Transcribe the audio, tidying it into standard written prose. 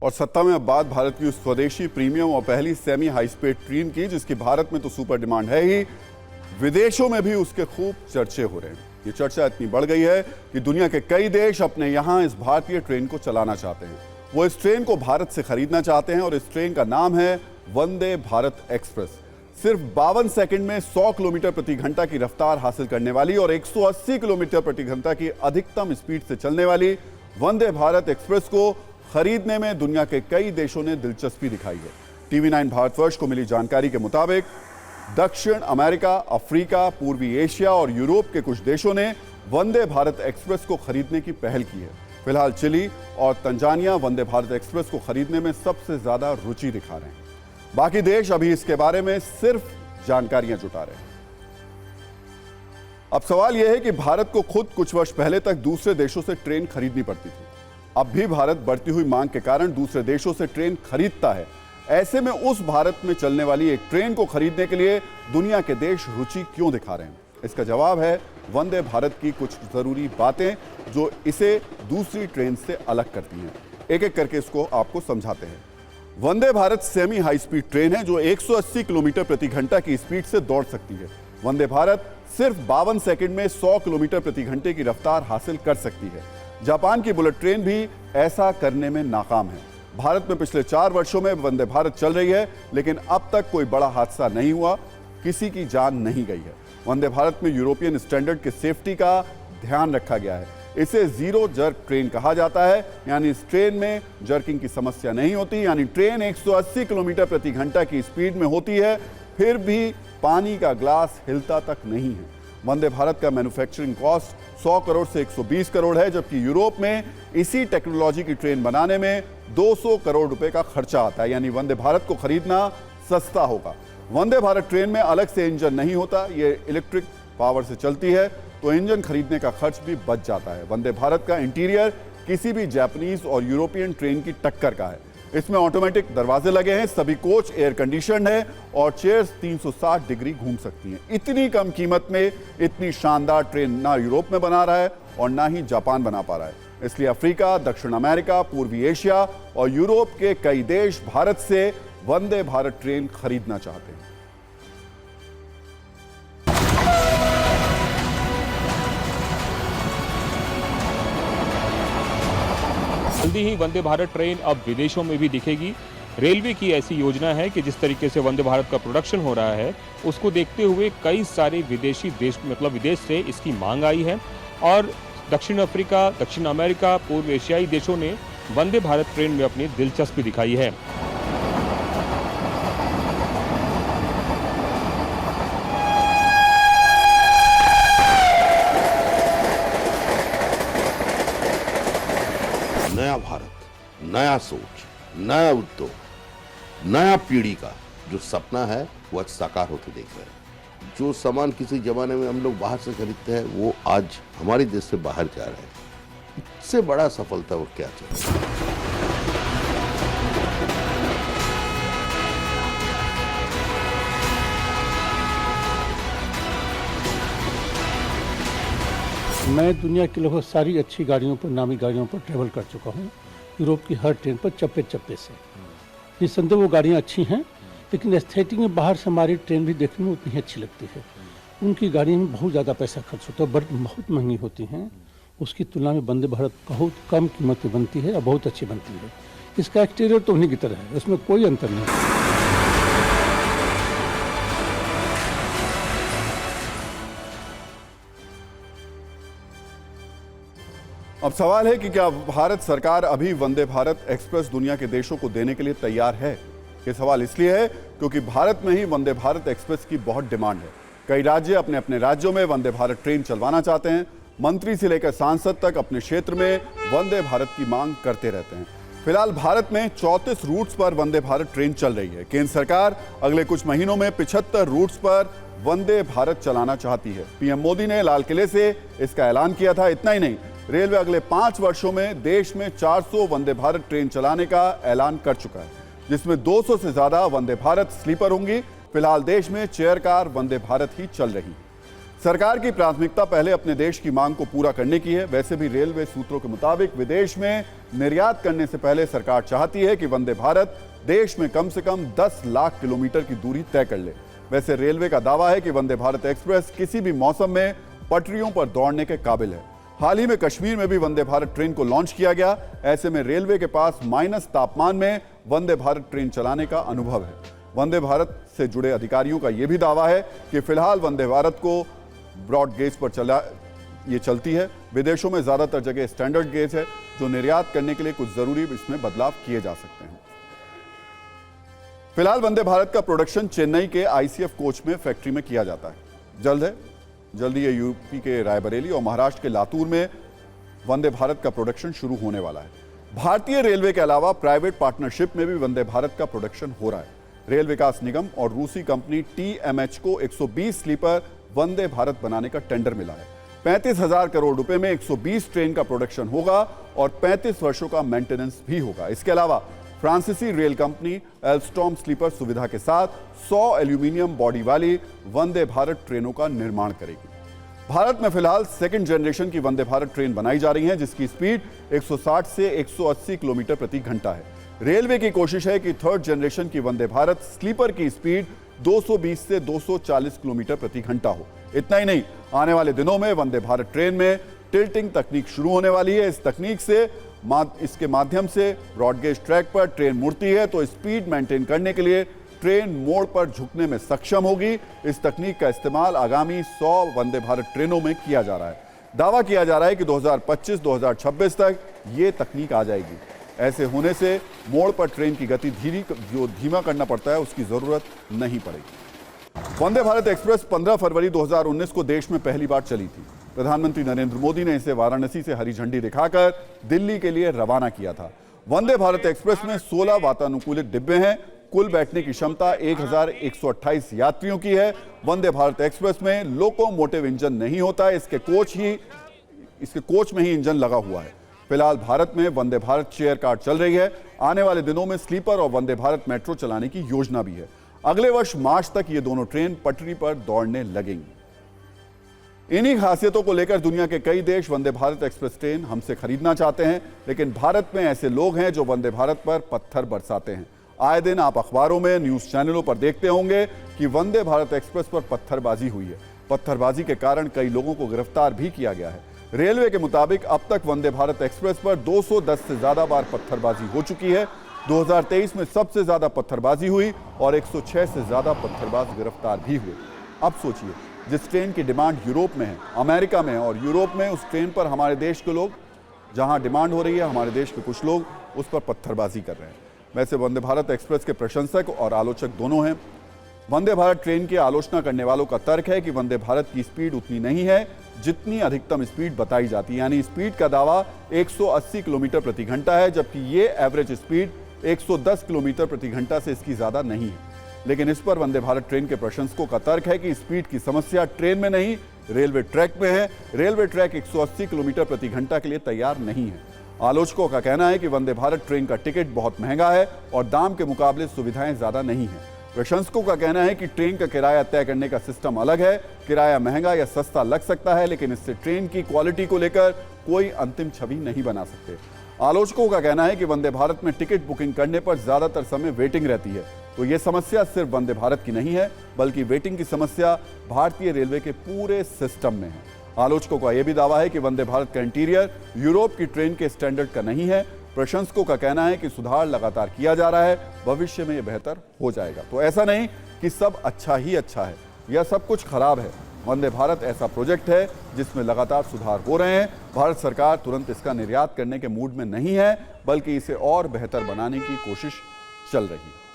और सत्ता में अब बात भारत की उस स्वदेशी प्रीमियम और पहली सेमी हाई स्पीड ट्रेन की, जिसकी भारत में तो सुपर डिमांड है ही, विदेशों में भी उसके खूब चर्चे हो रहे हैं। ये चर्चा इतनी बढ़ गई है कि दुनिया के कई देश अपने यहां इस भारतीय ट्रेन को चलाना चाहते हैं। वो इस ट्रेन को भारत से खरीदना चाहते हैं और इस ट्रेन का नाम है वंदे भारत एक्सप्रेस। सिर्फ 52 सेकंड में 100 किलोमीटर प्रति घंटा की रफ्तार हासिल करने वाली और 180 किलोमीटर प्रति घंटा की अधिकतम स्पीड से चलने वाली वंदे भारत एक्सप्रेस को खरीदने में दुनिया के कई देशों ने दिलचस्पी दिखाई है। टीवी 9 भारतवर्ष को मिली जानकारी के मुताबिक दक्षिण अमेरिका, अफ्रीका, पूर्वी एशिया और यूरोप के कुछ देशों ने वंदे भारत एक्सप्रेस को खरीदने की पहल की है। फिलहाल चिली और तंजानिया वंदे भारत एक्सप्रेस को खरीदने में सबसे ज्यादा रुचि दिखा रहे हैं। बाकी देश अभी इसके बारे में सिर्फ जानकारियां जुटा रहे हैं। अब सवाल यह है कि भारत को खुद कुछ वर्ष पहले तक दूसरे देशों से ट्रेन खरीदनी पड़ती थी। अब भी भारत बढ़ती हुई मांग के कारण दूसरे देशों से ट्रेन खरीदता है। ऐसे में उस भारत में चलने वाली एक ट्रेन को खरीदने के लिए दुनिया के देश रुचि क्यों दिखा रहे हैं? इसका जवाब है वंदे भारत की कुछ जरूरी बातें जो इसे दूसरी ट्रेन से अलग करती हैं। एक एक करके इसको आपको समझाते हैं। Vande Bharat semi high speed train है जो 180 किलोमीटर प्रति घंटा की स्पीड से दौड़ सकती है। वंदे भारत सिर्फ 52 सेकंड में 100 किलोमीटर प्रति घंटे की रफ्तार हासिल कर सकती है। जापान की बुलेट ट्रेन भी ऐसा करने में नाकाम है। भारत में पिछले 4 वर्षों में वंदे भारत चल रही है, लेकिन अब तक कोई बड़ा हादसा नहीं हुआ, किसी की जान नहीं गई है। वंदे भारत में यूरोपियन स्टैंडर्ड के सेफ्टी का ध्यान रखा गया है। इसे जीरो जर्क ट्रेन कहा जाता है, यानी इस ट्रेन में जर्किंग की समस्या नहीं होती। यानी ट्रेन 180 किलोमीटर प्रति घंटा की स्पीड में होती है, फिर भी पानी का ग्लास हिलता तक नहीं है। वंदे भारत का मैन्युफैक्चरिंग कॉस्ट 100 करोड़ से 120 करोड़ है, जबकि यूरोप में इसी टेक्नोलॉजी की ट्रेन बनाने में 200 करोड़ रुपए का खर्चा आता है। यानी वंदे भारत को खरीदना सस्ता होगा। वंदे भारत ट्रेन में अलग से इंजन नहीं होता, ये इलेक्ट्रिक पावर से चलती है, तो इंजन खरीदने का खर्च भी बच जाता है। वंदे भारत का इंटीरियर किसी भी जापानीज और यूरोपियन ट्रेन की टक्कर का है। इसमें ऑटोमेटिक दरवाजे लगे हैं, सभी कोच एयर कंडीशनड है और चेयर्स 360 डिग्री घूम सकती हैं। इतनी कम कीमत में इतनी शानदार ट्रेन ना यूरोप में बना रहा है और ना ही जापान बना पा रहा है। इसलिए अफ्रीका, दक्षिण अमेरिका, पूर्वी एशिया और यूरोप के कई देश भारत से वंदे भारत ट्रेन खरीदना चाहते हैं। जल्दी ही वंदे भारत ट्रेन अब विदेशों में भी दिखेगी। रेलवे की ऐसी योजना है कि जिस तरीके से वंदे भारत का प्रोडक्शन हो रहा है, उसको देखते हुए कई सारे विदेशी देश विदेश से इसकी मांग आई है और दक्षिण अफ्रीका, दक्षिण अमेरिका, पूर्व एशियाई देशों ने वंदे भारत ट्रेन में अपनी दिलचस्पी दिखाई है। नया भारत, नया सोच, नया उद्योग, नया पीढ़ी का जो सपना है वो आज साकार होते देख रहे हैं। जो सामान किसी जमाने में हम लोग बाहर से खरीदते हैं वो आज हमारे देश से बाहर जा रहे हैं। इससे बड़ा सफलता वो क्या चाहिए? मैं दुनिया की लगभग सारी अच्छी गाड़ियों पर, नामी गाड़ियों पर ट्रैवल कर चुका हूँ। यूरोप की हर ट्रेन पर चप्पे चप्पे से। निस्संदेह वो गाड़ियाँ अच्छी हैं, लेकिन एस्थेटिक में बाहर से हमारी ट्रेन भी देखने में उतनी अच्छी लगती है। उनकी गाड़ियों में बहुत ज़्यादा पैसा खर्च होता है, बहुत महंगी होती हैं। उसकी तुलना में वंदे भारत बहुत कम कीमत में बनती है और बहुत अच्छी बनती है। इसका एक्सटीरियर तो उन्हीं की तरह है, उसमें कोई अंतर नहीं। अब सवाल है कि क्या भारत सरकार अभी वंदे भारत एक्सप्रेस दुनिया के देशों को देने के लिए तैयार है? ये सवाल इसलिए है क्योंकि भारत में ही वंदे भारत एक्सप्रेस की बहुत डिमांड है। कई राज्य अपने अपने राज्यों में वंदे भारत ट्रेन चलवाना चाहते हैं। मंत्री से लेकर सांसद तक अपने क्षेत्र में वंदे भारत की मांग करते रहते हैं। फिलहाल भारत में 34 रूट्स पर वंदे भारत ट्रेन चल रही है। केंद्र सरकार अगले कुछ महीनों में 75 रूट्स पर वंदे भारत चलाना चाहती है। पीएम मोदी ने लाल किले से इसका ऐलान किया था। इतना ही नहीं, रेलवे अगले 5 वर्षों में देश में 400 वंदे भारत ट्रेन चलाने का ऐलान कर चुका है, जिसमें 200 से ज्यादा वंदे भारत स्लीपर होंगी। फिलहाल देश में चेयर कार वंदे भारत ही चल रही। सरकार की प्राथमिकता पहले अपने देश की मांग को पूरा करने की है। वैसे भी रेलवे सूत्रों के मुताबिक विदेश में निर्यात करने से पहले सरकार चाहती है कि वंदे भारत देश में कम से कम 10 लाख किलोमीटर की दूरी तय कर ले। वैसे रेलवे का दावा है कि वंदे भारत एक्सप्रेस किसी भी मौसम में पटरियों पर दौड़ने के काबिल है। हाल ही में कश्मीर में भी वंदे भारत ट्रेन को लॉन्च किया गया। ऐसे में रेलवे के पास माइनस तापमान में वंदे भारत ट्रेन चलाने का अनुभव है। वंदे भारत से जुड़े अधिकारियों का यह भी दावा है कि फिलहाल वंदे भारत को ब्रॉड गेज पर ये चलती है। विदेशों में ज्यादातर जगह स्टैंडर्ड गेज है, जो निर्यात करने के लिए कुछ जरूरी इसमें बदलाव किए जा सकते हैं। फिलहाल वंदे भारत का प्रोडक्शन चेन्नई के आईसीएफ कोच में फैक्ट्री में किया जाता है। जल्दी ये यूपी के रायबरेली और महाराष्ट्र के लातूर में वंदे भारत का प्रोडक्शन शुरू होने वाला है। भारतीय रेलवे के अलावा प्राइवेट पार्टनरशिप में भी वंदे भारत का प्रोडक्शन हो रहा है। रेल विकास निगम और रूसी कंपनी TMH को 120 स्लीपर वंदे भारत बनाने का टेंडर मिला है। 35,000 करोड़ रुपए में 120 ट्रेन का प्रोडक्शन होगा और 35 वर्षों का मेंटेनेंस भी होगा। इसके अलावा फ्रांसीसी रेल कंपनी एल्स्टॉम स्लीपर सुविधा के साथ 100 एल्यूमिनियम बॉडी वाली वंदे भारत ट्रेनों का निर्माण करेगी। भारत में फिलहाल सेकंड जनरेशन की वंदे भारत ट्रेन बनाई जा रही है, जिसकी स्पीड 160 से 180 किलोमीटर प्रति घंटा है। रेलवे की कोशिश है कि थर्ड जनरेशन की वंदे भारत स्लीपर की स्पीड 220 से 240 किलोमीटर प्रति घंटा हो। इतना ही नहीं, आने वाले दिनों में वंदे भारत ट्रेन में टिल्टिंग तकनीक शुरू होने वाली है। इस तकनीक से इसके माध्यम से ब्रॉडगेज ट्रैक पर ट्रेन मुड़ती है तो स्पीड मेंटेन करने के लिए ट्रेन मोड़ पर झुकने में सक्षम होगी। इस तकनीक का इस्तेमाल आगामी 100 वंदे भारत ट्रेनों में किया जा रहा है। दावा किया जा रहा है कि 2025-2026 तक ये तकनीक आ जाएगी। ऐसे होने से मोड़ पर ट्रेन की गति धीमा करना पड़ता है, उसकी जरूरत नहीं पड़ेगी। वंदे भारत एक्सप्रेस 15 फरवरी 2019 को देश में पहली बार चली थी। प्रधानमंत्री नरेंद्र मोदी ने इसे वाराणसी से हरी झंडी दिखाकर दिल्ली के लिए रवाना किया था। वंदे भारत एक्सप्रेस में 16 वातानुकूलित डिब्बे हैं। कुल बैठने की क्षमता 1128 यात्रियों की है। वंदे भारत एक्सप्रेस में लोकोमोटिव इंजन नहीं होता, इसके कोच में ही इंजन लगा हुआ है। फिलहाल भारत में वंदे भारत चेयर कार चल रही है। आने वाले दिनों में स्लीपर और वंदे भारत मेट्रो चलाने की योजना भी है। अगले वर्ष मार्च तक ये दोनों ट्रेन पटरी पर दौड़ने लगेंगी। इन्हीं खासियतों को लेकर दुनिया के कई देश वंदे भारत एक्सप्रेस ट्रेन हमसे खरीदना चाहते हैं, लेकिन भारत में ऐसे लोग हैं जो वंदे भारत पर पत्थर बरसाते हैं। आए दिन आप अखबारों में, न्यूज चैनलों पर देखते होंगे कि वंदे भारत एक्सप्रेस पर पत्थरबाजी हुई है। पत्थरबाजी के कारण कई लोगों को गिरफ्तार भी किया गया है। रेलवे के मुताबिक अब तक वंदे भारत एक्सप्रेस पर 210 से ज्यादा बार पत्थरबाजी हो चुकी है। 2023 में सबसे ज्यादा पत्थरबाजी हुई और 106 से ज्यादा पत्थरबाज गिरफ्तार भी हुए। अब सोचिए, जिस ट्रेन की डिमांड यूरोप में है, अमेरिका में है और यूरोप में, उस ट्रेन पर हमारे देश के लोग, जहां डिमांड हो रही है, हमारे देश के कुछ लोग उस पर पत्थरबाजी कर रहे हैं। वैसे वंदे भारत एक्सप्रेस के प्रशंसक और आलोचक दोनों हैं। वंदे भारत ट्रेन की आलोचना करने वालों का तर्क है कि वंदे भारत की स्पीड उतनी नहीं है जितनी अधिकतम स्पीड बताई जाती है। यानी स्पीड का दावा 180 किलोमीटर प्रति घंटा है, जबकि ये एवरेज स्पीड 110 किलोमीटर प्रति घंटा से इसकी ज्यादा नहीं है। लेकिन इस पर वंदे भारत ट्रेन के प्रशंसकों का तर्क है कि स्पीड की समस्या ट्रेन में नहीं, रेलवे ट्रैक में है। रेलवे ट्रैक 180 किलोमीटर प्रति घंटा के लिए तैयार नहीं है। आलोचकों का कहना है कि वंदे भारत ट्रेन का टिकट बहुत महंगा है और दाम के मुकाबले सुविधाएं ज्यादा नहीं है। प्रशंसकों का कहना है कि ट्रेन का किराया तय करने का सिस्टम अलग है। किराया महंगा या सस्ता लग सकता है, लेकिन इससे ट्रेन की क्वालिटी को लेकर कोई अंतिम छवि नहीं बना सकते। आलोचकों का कहना है कि वंदे भारत में टिकट बुकिंग करने पर ज्यादातर समय वेटिंग रहती है। तो ये समस्या सिर्फ वंदे भारत की नहीं है, बल्कि वेटिंग की समस्या भारतीय रेलवे के पूरे सिस्टम में है। आलोचकों का यह भी दावा है कि वंदे भारत का इंटीरियर यूरोप की ट्रेन के स्टैंडर्ड का नहीं है। प्रशंसकों का कहना है कि सुधार लगातार किया जा रहा है, भविष्य में यह बेहतर हो जाएगा। तो ऐसा नहीं कि सब अच्छा ही अच्छा है या सब कुछ खराब है। वंदे भारत ऐसा प्रोजेक्ट है जिसमें लगातार सुधार हो रहे हैं। भारत सरकार तुरंत इसका निर्यात करने के मूड में नहीं है, बल्कि इसे और बेहतर बनाने की कोशिश चल रही है।